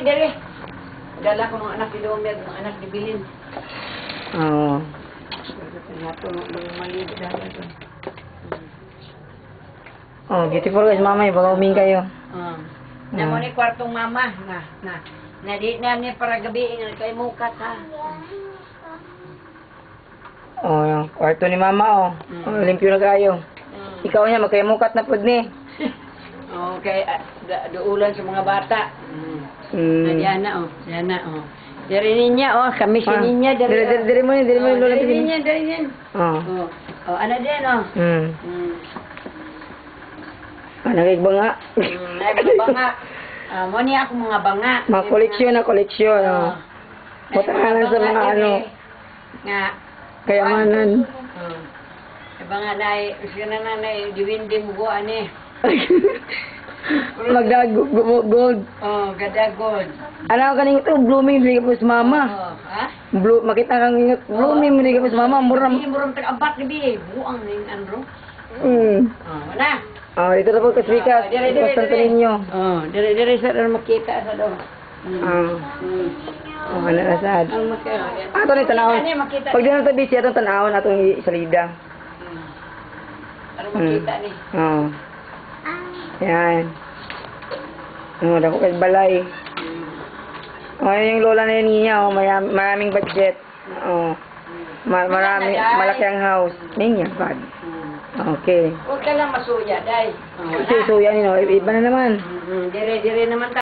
Dere. Dala ko mga anak ni Domer, mga anak ni Bilin. Oo. Nato mga maliit dala to. Oh, beautiful guys, mamay, baka uming kayo. Namo ni kwartong mama na di na ni para gabi kay mukat ha. Oh, yung kwarto ni mama, oh. Oh, limpyo na kayo. Ikaw niya, magkaimukat na pod ni. Okay, duulan sa mga bata. Diana, oh. Diana, oh. Dari niya, oh. Kami si niya. Dari mo ni, dari mo ni. Dari niya, dari niya. Oh. Oh, ano din, oh. Nagigba nga. Banga. Mo niya ako mga banga. Mga koleksyon na koleksyon, oh. Butanganan sa mga ano. Nga. Kayamanan. Banga na, siya na diwindi mo ko, ane. Magdag gold. Oh, gada gold. Ano ka ning ito? Blooming hindi ka po sa mama. Ha? Makita kang ingat. Blooming hindi ka po sa mama. Muram. Muram tag-abat ni Bi. Buang ni Andro. Wala. Oh, dito na po kaswikas. Basta ninyo. Oh, dire sa makita sa do. Oh, ano na sad. Ang makita. Ato ni tanawon. Pag di na tabi siya itong tanawon atong salida. Ano makita ni? Oo. Yan. Oh, dako kay balay. Oh, yung lola na yun niya, oh, maraming budget. Oh. Malaki ang house. Niya, bad. Okay. Huwag ka lang masuya, day. Suya ni no, iba na naman. Dire naman